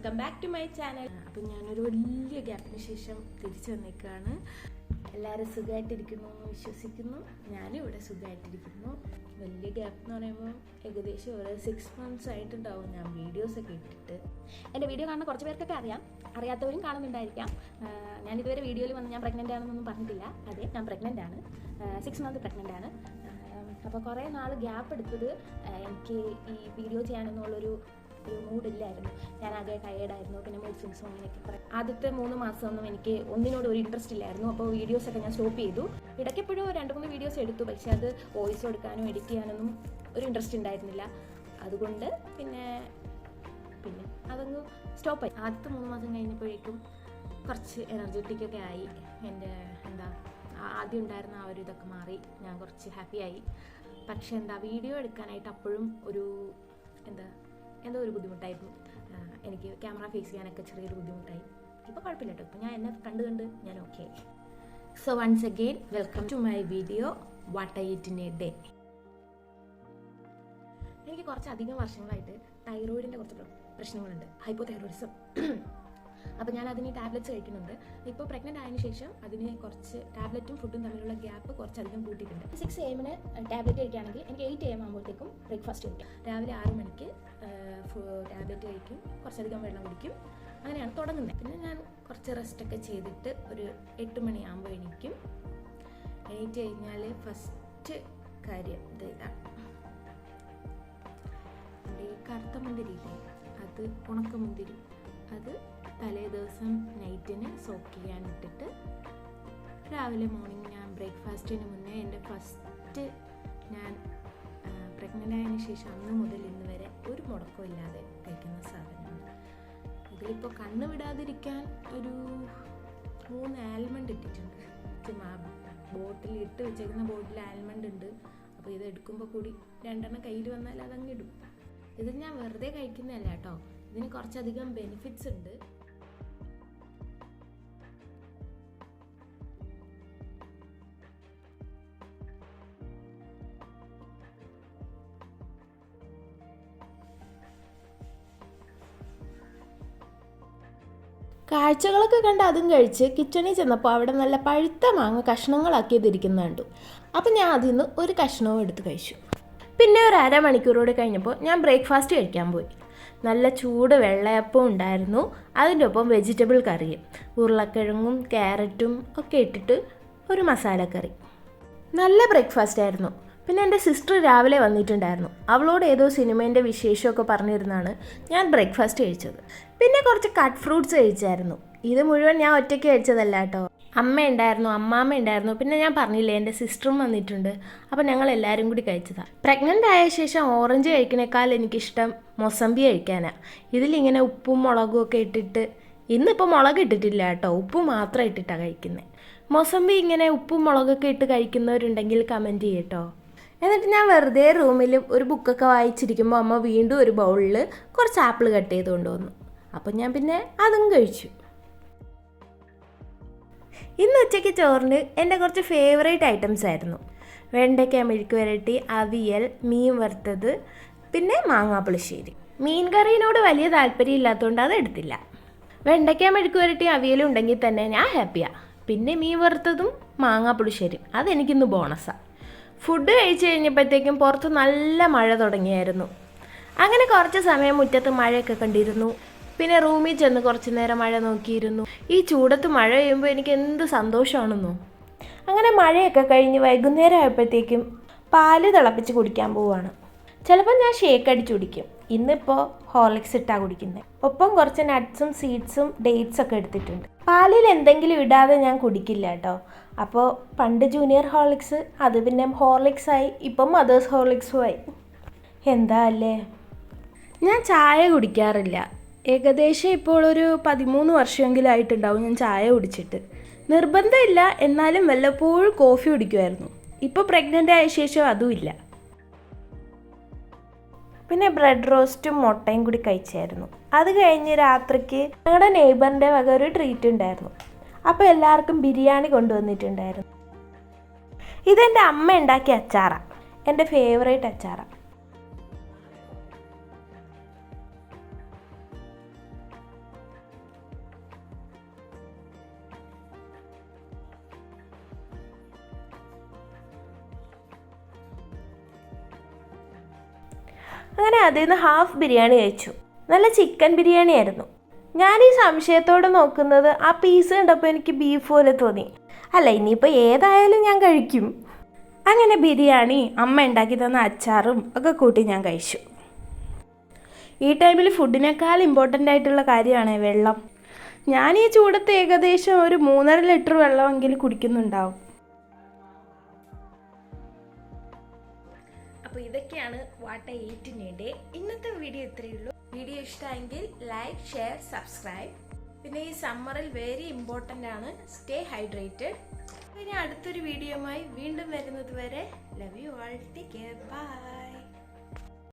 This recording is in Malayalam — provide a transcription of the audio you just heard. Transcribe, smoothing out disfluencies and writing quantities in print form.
Welcome back to my channel. അപ്പം ഞാനൊരു വലിയ ഗ്യാപ്പിന് ശേഷം തിരിച്ചു വന്നേക്കാണ്. എല്ലാവരും സുഖമായിട്ടിരിക്കുന്നു എന്ന് വിശ്വസിക്കുന്നു. ഞാനും ഇവിടെ സുഖമായിട്ടിരിക്കുന്നു. വലിയ ഗ്യാപ്പ് എന്ന് പറയുമ്പോൾ ഏകദേശം ഒരു 6 months ആയിട്ടുണ്ടാവും ഞാൻ വീഡിയോസൊക്കെ ഇട്ടിട്ട്. എൻ്റെ വീഡിയോ കാണുന്ന കുറച്ച് പേർക്കൊക്കെ അറിയാം, അറിയാത്തവരും കാണുന്നുണ്ടായിരിക്കാം. ഞാനിതുവരെ വീഡിയോയിൽ വന്ന് ഞാൻ പ്രഗ്നൻ്റ് ആണെന്നൊന്നും പറഞ്ഞിട്ടില്ല. അതെ, ഞാൻ പ്രഗ്നൻ്റ് ആണ്, 6 month പ്രഗ്നൻ്റ് ആണ്. അപ്പോൾ കുറേ നാൾ ഗ്യാപ്പ് എടുത്തത് എനിക്ക് ഈ വീഡിയോ ചെയ്യാനെന്നുള്ളൊരു മൂഡില്ലായിരുന്നു. ഞാൻ ആകെ ടയേർഡായിരുന്നു. പിന്നെ മൂഡ് സ്വിങ്സും അങ്ങനെയൊക്കെ. ആദ്യത്തെ 3 മാസമൊന്നും എനിക്ക് ഒന്നിനോട് ഒരു ഇൻട്രസ്റ്റ് ഇല്ലായിരുന്നു. അപ്പോൾ വീഡിയോസൊക്കെ ഞാൻ സ്റ്റോപ്പ് ചെയ്തു. ഇടയ്ക്കെപ്പോഴും 2-3 വീഡിയോസ് എടുത്തു, പക്ഷേ അത് വോയിസ് കൊടുക്കാനോ എഡിറ്റ് ചെയ്യാനൊന്നും ഒരു ഇൻട്രസ്റ്റ് ഉണ്ടായിരുന്നില്ല. അതുകൊണ്ട് പിന്നെ അതങ്ങ് സ്റ്റോപ്പായി. ആദ്യത്തെ 3 മാസം കഴിഞ്ഞപ്പോഴേക്കും കുറച്ച് എനർജറ്റിക്കൊക്കെ ആയി. എൻ്റെ ആദ്യം ഉണ്ടായിരുന്ന ആ ഒരു ഇതൊക്കെ മാറി. ഞാൻ കുറച്ച് ഹാപ്പിയായി. പക്ഷേ വീഡിയോ എടുക്കാനായിട്ട് അപ്പോഴും എന്തോ ഒരു ബുദ്ധിമുട്ടായിരുന്നു. എനിക്ക് ക്യാമറ ഫേസ് ചെയ്യാനൊക്കെ ചെറിയൊരു ബുദ്ധിമുട്ടായി. ഇപ്പോൾ കുഴപ്പമില്ല കേട്ടോ. ഇപ്പോൾ ഞാൻ എന്നെ കണ്ട് ഞാൻ ഓക്കെ ആയി. So once again welcome to my video what I eat in a day. എനിക്ക് കുറച്ചധികം വർഷങ്ങളായിട്ട് തൈറോയിഡിൻ്റെ കുറച്ച് പ്രശ്നങ്ങളുണ്ട്, ഹൈപ്പോതൈറോയിഡിസം. അപ്പോൾ ഞാൻ അതിന് ടാബ്ലറ്റ്സ് കഴിക്കുന്നുണ്ട്. ഇപ്പോൾ പ്രഗ്നൻ്റ് ആയതിനു ശേഷം അതിന് കുറച്ച് ടാബ്ലറ്റും ഫുഡും തമ്മിലുള്ള ഗ്യാപ്പ് കുറച്ചധികം കൂട്ടിയിട്ടുണ്ട്. 6 AM ടാബ്ലറ്റ് കഴിക്കുകയാണെങ്കിൽ എനിക്ക് 8 AM ആകുമ്പോഴത്തേക്കും ബ്രേക്ക്ഫാസ്റ്റ് കഴിക്കും. രാവിലെ 6 മണിക്ക് ടാബ്ലറ്റ് കഴിക്കും, കുറച്ചധികം വെള്ളം കുടിക്കും. അങ്ങനെയാണ് തുടങ്ങുന്നത്. പിന്നെ ഞാൻ കുറച്ച് റെസ്റ്റൊക്കെ ചെയ്തിട്ട് ഒരു 8 മണിയാകുമ്പോൾ എണീറ്റ് കഴിഞ്ഞാൽ ഫസ്റ്റ് കാര്യം ഇതാണ്. ഈ കറുത്ത മുന്തിരിയില്ലേ, അത് ഉണക്കമുന്തിരി, അത് തലേ ദിവസം നൈറ്റിന് സോക്ക് ചെയ്യാനിട്ടിട്ട് രാവിലെ മോർണിംഗ് ഞാൻ ബ്രേക്ക്ഫാസ്റ്റിന് മുന്നേ എൻ്റെ ഫസ്റ്റ് ഞാൻ പ്രഗ്നൻ്റ് ആയതിനു ശേഷം അന്ന് മുതൽ ഇന്ന് വരെ ഒരു മുടക്കവും ഇല്ലാതെ കഴിക്കുന്ന സാധനമാണ്. ഇതിലിപ്പോൾ കണ്ണ് വിടാതിരിക്കാൻ ഒരു 3 ആൽമണ്ട് ഇട്ടിട്ടുണ്ട്. ബോട്ടിൽ ഇട്ട് വെച്ചേക്കുന്ന ബോട്ടിൽ ആൽമണ്ട് ഉണ്ട്. അപ്പോൾ ഇത് എടുക്കുമ്പോൾ കൂടി 2 കയ്യിൽ വന്നാൽ അതങ്ങ് ഇടും. ഇത് ഞാൻ വെറുതെ കഴിക്കുന്നതല്ല കേട്ടോ, ഇതിന് കുറച്ചധികം ബെനിഫിറ്റ്സ് ഉണ്ട്. കാഴ്ചകളൊക്കെ കണ്ട് അതും കഴിച്ച് കിച്ചണിൽ ചെന്നപ്പോൾ അവിടെ നല്ല പഴുത്ത മാങ്ങ കഷ്ണങ്ങളാക്കിയതിരിക്കുന്ന കണ്ടു. അപ്പം ഞാൻ അതിൽ നിന്ന് ഒരു കഷ്ണവും എടുത്ത് കഴിച്ചു. പിന്നെ ഒരു 1/2 മണിക്കൂറോടെ കഴിഞ്ഞപ്പോൾ ഞാൻ ബ്രേക്ക്ഫാസ്റ്റ് കഴിക്കാൻ പോയി. നല്ല ചൂട് വെള്ളയപ്പം ഉണ്ടായിരുന്നു, അതിൻ്റെ ഒപ്പം വെജിറ്റബിൾ കറിയും, ഉരുളക്കിഴങ്ങും ക്യാരറ്റും ഒക്കെ ഇട്ടിട്ട് ഒരു മസാലക്കറി. നല്ല ബ്രേക്ക്ഫാസ്റ്റ് ആയിരുന്നു. പിന്നെ എൻ്റെ സിസ്റ്റർ രാവിലെ വന്നിട്ടുണ്ടായിരുന്നു. അവളോട് ഏതോ സിനിമേൻ്റെ വിശേഷമൊക്കെ പറഞ്ഞിരുന്നാണ് ഞാൻ ബ്രേക്ക്ഫാസ്റ്റ് കഴിച്ചത്. പിന്നെ കുറച്ച് കട്ട് ഫ്രൂട്ട്സ് കഴിച്ചായിരുന്നു. ഇത് മുഴുവൻ ഞാൻ ഒറ്റയ്ക്ക് കഴിച്ചതല്ല കേട്ടോ, അമ്മ ഉണ്ടായിരുന്നു, അമ്മാമ്മ ഉണ്ടായിരുന്നു, പിന്നെ ഞാൻ പറഞ്ഞില്ലേ എൻ്റെ സിസ്റ്ററും വന്നിട്ടുണ്ട്. അപ്പോൾ ഞങ്ങൾ എല്ലാവരും കൂടി കഴിച്ചതാണ്. പ്രഗ്നൻ്റ് ആയ ശേഷം ഓറഞ്ച് കഴിക്കുന്നേക്കാൾ എനിക്കിഷ്ടം മൊസമ്പി കഴിക്കാനാണ്. ഇതിലിങ്ങനെ ഉപ്പും മുളകും ഒക്കെ ഇട്ടിട്ട്, ഇന്നിപ്പോൾ മുളക് ഇട്ടിട്ടില്ല കേട്ടോ, ഉപ്പ് മാത്രം ഇട്ടിട്ടാണ് കഴിക്കുന്നത്. മൊസമ്പി ഇങ്ങനെ ഉപ്പും മുളകൊക്കെ ഇട്ട് കഴിക്കുന്നവരുണ്ടെങ്കിൽ കമൻറ്റ് ചെയ്യട്ടോ. എന്നിട്ട് ഞാൻ വെറുതെ റൂമിൽ ഒരു ബുക്കൊക്കെ വായിച്ചിരിക്കുമ്പോൾ അമ്മ വീണ്ടും ഒരു ബൗളിൽ കുറച്ച് ആപ്പിൾ കട്ട് ചെയ്ത് കൊണ്ടുവന്നു. അപ്പം ഞാൻ പിന്നെ അതും കഴിച്ചു. ഇന്ന് ഉച്ചയ്ക്ക് ചോറിന് എൻ്റെ കുറച്ച് ഫേവറേറ്റ് ഐറ്റംസ് ആയിരുന്നു. വെണ്ടയ്ക്ക മെഴുക്ക് വരട്ടി, അവിയൽ, മീൻ വറുത്തത്, പിന്നെ മാങ്ങാപ്പുളിശ്ശേരി. മീൻ കറീനോട് വലിയ താല്പര്യം ഇല്ലാത്തതുകൊണ്ട് അത് എടുത്തില്ല. വെണ്ടയ്ക്ക മെഴുക്ക് വരട്ടി അവിയലും ഉണ്ടെങ്കിൽ തന്നെ ഞാൻ ഹാപ്പിയാണ്. പിന്നെ മീൻ വറുത്തതും മാങ്ങാപ്പുളിശ്ശേരിയും അതെനിക്കിന്ന് ബോണസാണ്. ഫുഡ് കഴിച്ച് കഴിഞ്ഞപ്പോഴത്തേക്കും പുറത്ത് നല്ല മഴ തുടങ്ങിയായിരുന്നു. അങ്ങനെ കുറച്ച് സമയം മുറ്റത്ത് മഴയൊക്കെ കണ്ടിരുന്നു. പിന്നെ റൂമിൽ ചെന്ന് കുറച്ച് നേരം മഴ നോക്കിയിരുന്നു. ഈ ചൂടത്ത് മഴ പെയ്യുമ്പോൾ എനിക്ക് എന്ത് സന്തോഷമാണെന്നോ. അങ്ങനെ മഴയൊക്കെ കഴിഞ്ഞ് വൈകുന്നേരം ആയപ്പോഴത്തേക്കും പാല് തിളപ്പിച്ച് കുടിക്കാൻ പോവുകയാണ്. ചിലപ്പോൾ ഞാൻ ഷേക്ക് അടിച്ച് കുടിക്കും. ഇന്നിപ്പോൾ ഹോർലിക്സ് ഇട്ടാണ് കുടിക്കുന്നത്. ഒപ്പം കുറച്ച് നട്ട്സും സീഡ്സും ഡേറ്റ്സ് ഒക്കെ എടുത്തിട്ടുണ്ട്. പാലിൽ എന്തെങ്കിലും ഇടാതെ ഞാൻ കുടിക്കില്ല കേട്ടോ. അപ്പോൾ പണ്ട് ജൂനിയർ ഹോർലിക്സ്, അത് പിന്നെ ഹോർലിക്സായി, ഇപ്പം മദേഴ്സ് ഹോർലിക്സുമായി. എന്താ അല്ലേ. ഞാൻ ചായ കുടിക്കാറില്ല. ഏകദേശം ഇപ്പോൾ ഒരു 13 വർഷമെങ്കിലും ആയിട്ടുണ്ടാവും ഞാൻ ചായ കുടിച്ചിട്ട്. നിർബന്ധമില്ല, എന്നാലും വല്ലപ്പോഴും കോഫി കുടിക്കുമായിരുന്നു. ഇപ്പോൾ പ്രഗ്നൻ്റ് ആയ ശേഷം അതുമില്ല. പിന്നെ ബ്രെഡ് റോസ്റ്റും മുട്ടയും കൂടി കഴിച്ചായിരുന്നു. അത് കഴിഞ്ഞ് രാത്രിക്ക് ഞങ്ങളുടെ നെയ്ബറിൻ്റെ വക ഒരു ട്രീറ്റ് ഉണ്ടായിരുന്നു. അപ്പോൾ എല്ലാവർക്കും ബിരിയാണി കൊണ്ടുവന്നിട്ടുണ്ടായിരുന്നു. ഇതെൻ്റെ അമ്മ ഉണ്ടാക്കിയ അച്ചാറാണ്, എൻ്റെ ഫേവറേറ്റ് അച്ചാറാണ്. അങ്ങനെ അതിൽ നിന്ന് ഹാഫ് ബിരിയാണി കഴിച്ചു. നല്ല ചിക്കൻ ബിരിയാണി ആയിരുന്നു. ഞാൻ ഈ സംശയത്തോടെ നോക്കുന്നത് ആ പീസ് കണ്ടപ്പോൾ എനിക്ക് ബീഫ് പോലെ തോന്നി. അല്ല, ഇനിയിപ്പോൾ ഏതായാലും ഞാൻ കഴിക്കും. അങ്ങനെ ബിരിയാണി, അമ്മ ഉണ്ടാക്കി തന്ന അച്ചാറും ഒക്കെ കൂട്ടി ഞാൻ കഴിച്ചു. ഈ ടൈമിൽ ഫുഡിനേക്കാൾ ഇമ്പോർട്ടൻ്റ് ആയിട്ടുള്ള കാര്യമാണ് വെള്ളം. ഞാൻ ഈ ചൂടത്ത് ഏകദേശം ഒരു 3.5 ലിറ്റർ വെള്ളമെങ്കിലും കുടിക്കുന്നുണ്ടാവും. അപ്പോൾ ഇതൊക്കെയാണ് what I eat in a day. ഇന്നത്തെ വീഡിയോ ഇത്രയേ ഉള്ളൂ. വീഡിയോ ഇഷ്ടമായെങ്കിൽ ലൈക്ക്, ഷെയർ, സബ്സ്ക്രൈബ്. പിന്നെ ഈ സമ്മറിൽ വെരി ഇമ്പോർട്ടൻ്റ് ആണ് സ്റ്റേ ഹൈഡ്രേറ്റഡ്. ഇനി അടുത്തൊരു വീഡിയോയുമായി വീണ്ടും വരുന്നത് വരെ love you all, take care, by.